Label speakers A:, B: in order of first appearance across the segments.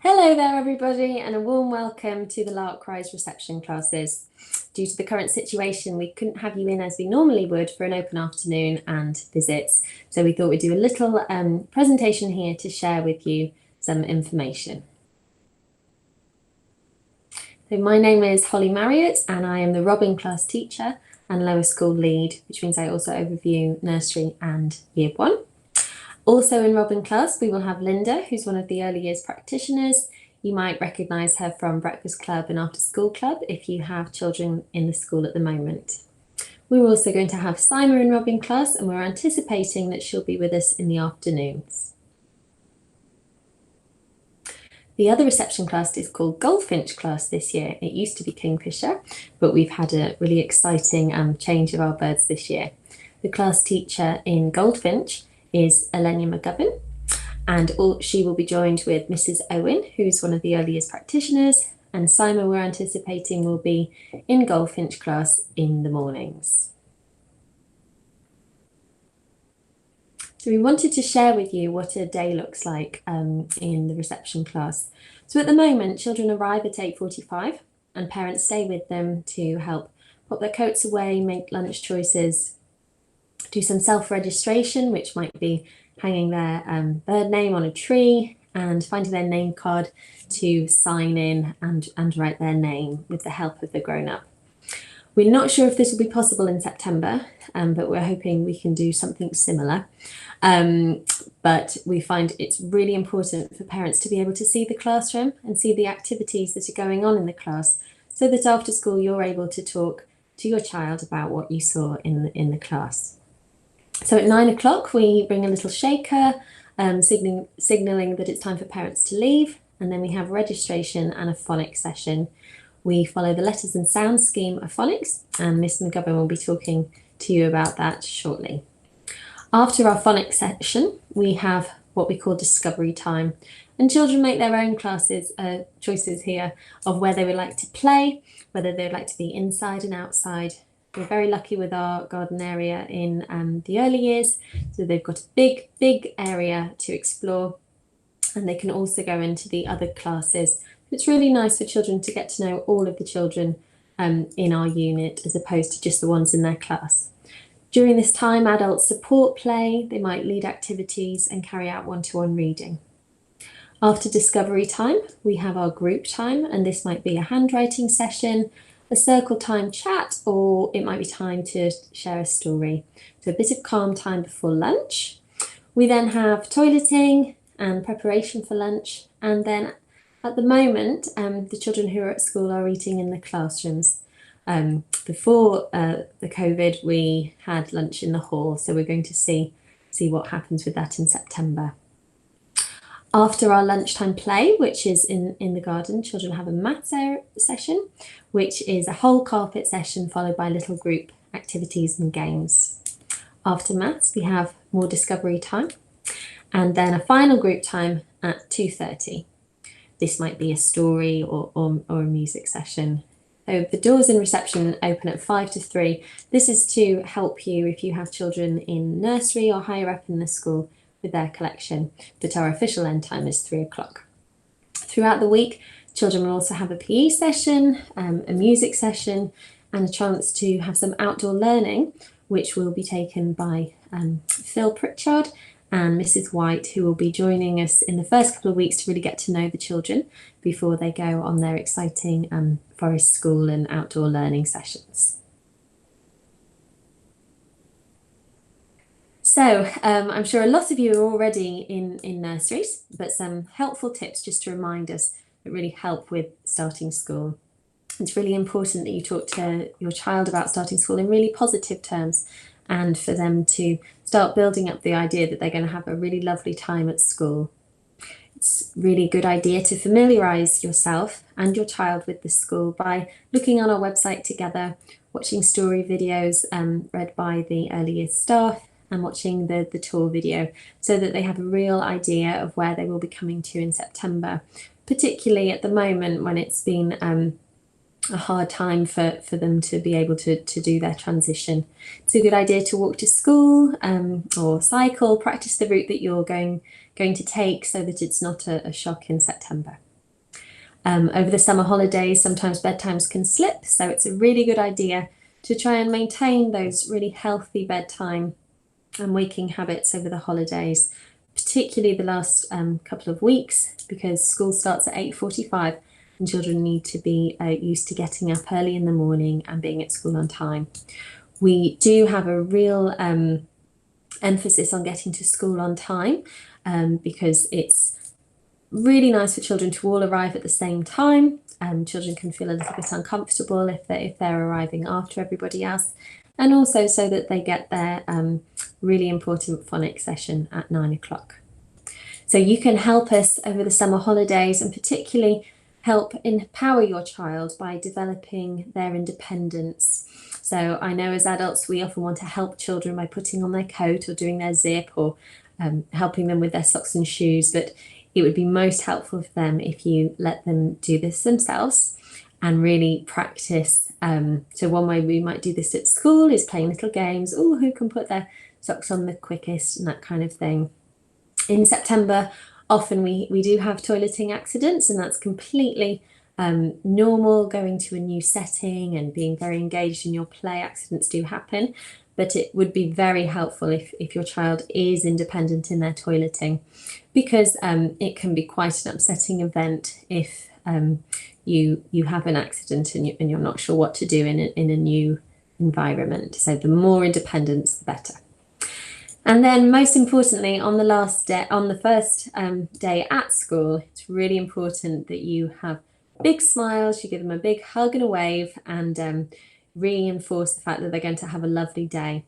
A: Hello there everybody and a warm welcome to the Lark Rise reception classes. Due to the current situation, we couldn't have you in as we normally would for an open afternoon and visits. So we thought we'd do a little presentation here to share with you some information. So my name is Holly Marriott and I am the Robin class teacher and lower school lead, which means I also overview nursery and year one. Also in Robin class, we will have Linda, who's one of the early years practitioners. You might recognise her from Breakfast Club and After School Club if you have children in the school at the moment. We're also going to have Simon in Robin class and we're anticipating that she'll be with us in the afternoons. The other reception class is called Goldfinch class this year. It used to be Kingfisher, but we've had a really exciting change of our birds this year. The class teacher in Goldfinch is Elenia McGovern, and she will be joined with Mrs. Owen, who's one of the early years practitioners, and Simon we're anticipating will be in Goldfinch class in the mornings. So we wanted to share with you what a day looks like in the reception class. So at the moment, children arrive at 8:45 and parents stay with them to help put their coats away, make lunch choices, do some self-registration, which might be hanging their bird name on a tree and finding their name card to sign in and write their name with the help of the grown-up. We're not sure if this will be possible in September, but we're hoping we can do something similar. But we find it's really important for parents to be able to see the classroom and see the activities that are going on in the class, so that after school you're able to talk to your child about what you saw in the class. So at 9 o'clock, we bring a little shaker, signalling that it's time for parents to leave. And then we have registration and a phonics session. We follow the letters and sounds scheme of phonics, and Miss McGovern will be talking to you about that shortly. After our phonics session, we have what we call discovery time. And children make their own choices here of where they would like to play, whether they'd like to be inside and outside. We're very lucky with our garden area in the early years, so they've got a big area to explore, and they can also go into the other classes. It's really nice for children to get to know all of the children in our unit as opposed to just the ones in their class. During this time, adults support play, they might lead activities and carry out one-to-one reading. After discovery time, we have our group time, and this might be a handwriting session, a circle time chat, or it might be time to share a story. So a bit of calm time before lunch. We then have toileting and preparation for lunch. And then at the moment, the children who are at school are eating in the classrooms. Before the COVID, we had lunch in the hall. So we're going to see what happens with that in September. After our lunchtime play, which is in the garden, children have a maths session, which is a whole carpet session followed by little group activities and games. After maths, we have more discovery time, and then a final group time at 2:30. This might be a story or a music session. So the doors in reception open at 2 to 3. This is to help you if you have children in nursery or higher up in the school with their collection, but our official end time is 3 o'clock. Throughout the week, children will also have a PE session, a music session, and a chance to have some outdoor learning, which will be taken by Phil Pritchard and Mrs. White, who will be joining us in the first couple of weeks to really get to know the children before they go on their exciting forest school and outdoor learning sessions. So I'm sure a lot of you are already in nurseries, but some helpful tips just to remind us that really help with starting school. It's really important that you talk to your child about starting school in really positive terms, and for them to start building up the idea that they're going to have a really lovely time at school. It's a really good idea to familiarise yourself and your child with the school by looking on our website together, watching story videos read by the early years staff, and watching the tour video, so that they have a real idea of where they will be coming to in September, particularly at the moment when it's been a hard time for them to be able to do their transition. It's a good idea to walk to school or cycle, practice the route that you're going to take so that it's not a shock in September. Over the summer holidays, sometimes bedtimes can slip, so it's a really good idea to try and maintain those really healthy bedtime and waking habits over the holidays, particularly the last couple of weeks, because school starts at 8:45 and children need to be used to getting up early in the morning and being at school on time. We do have a real emphasis on getting to school on time because it's really nice for children to all arrive at the same time. Children can feel a little bit uncomfortable if they're arriving after everybody else, and also so that they get their really important phonics session at 9 o'clock. So you can help us over the summer holidays, and particularly help empower your child by developing their independence. So I know as adults we often want to help children by putting on their coat or doing their zip or helping them with their socks and shoes, but it would be most helpful for them if you let them do this themselves and really practice. So one way we might do this at school is playing little games. Oh, who can put their socks on the quickest and that kind of thing. In September, often we do have toileting accidents, and that's completely normal. Going to a new setting and being very engaged in your play, accidents do happen. But it would be very helpful if your child is independent in their toileting, because it can be quite an upsetting event if you have an accident and you're not sure what to do in a new environment. So the more independence, the better. And then most importantly, on the first day at school, it's really important that you have big smiles, you give them a big hug and a wave, and reinforce the fact that they're going to have a lovely day.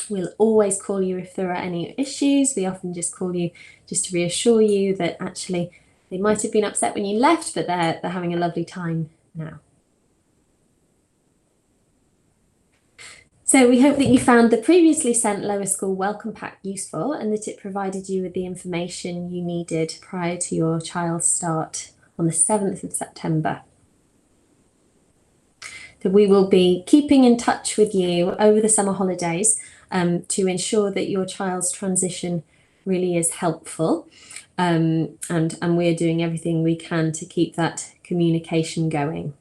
A: We'll always call you if there are any issues. We often just call you just to reassure you that actually they might have been upset when you left, but they're having a lovely time now. So we hope that you found the previously sent Lower School Welcome Pack useful and that it provided you with the information you needed prior to your child's start on the 7th of September. So we will be keeping in touch with you over the summer holidays to ensure that your child's transition really is helpful. And we're doing everything we can to keep that communication going.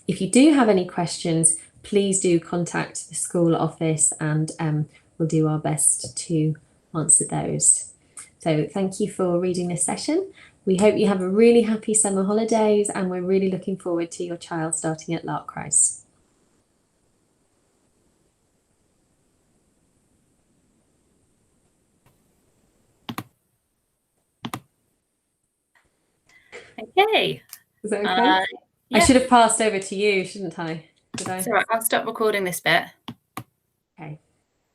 A: If you do have any questions, please do contact the school office and we'll do our best to answer those. So thank you for reading this session. We hope you have a really happy summer holidays, and we're really looking forward to your child starting at Lark-Rice.
B: Okay.
A: Is that okay? Yeah. I should have passed over to you, shouldn't I? Did I?
B: It's all right. I'll stop recording this bit.
A: Okay.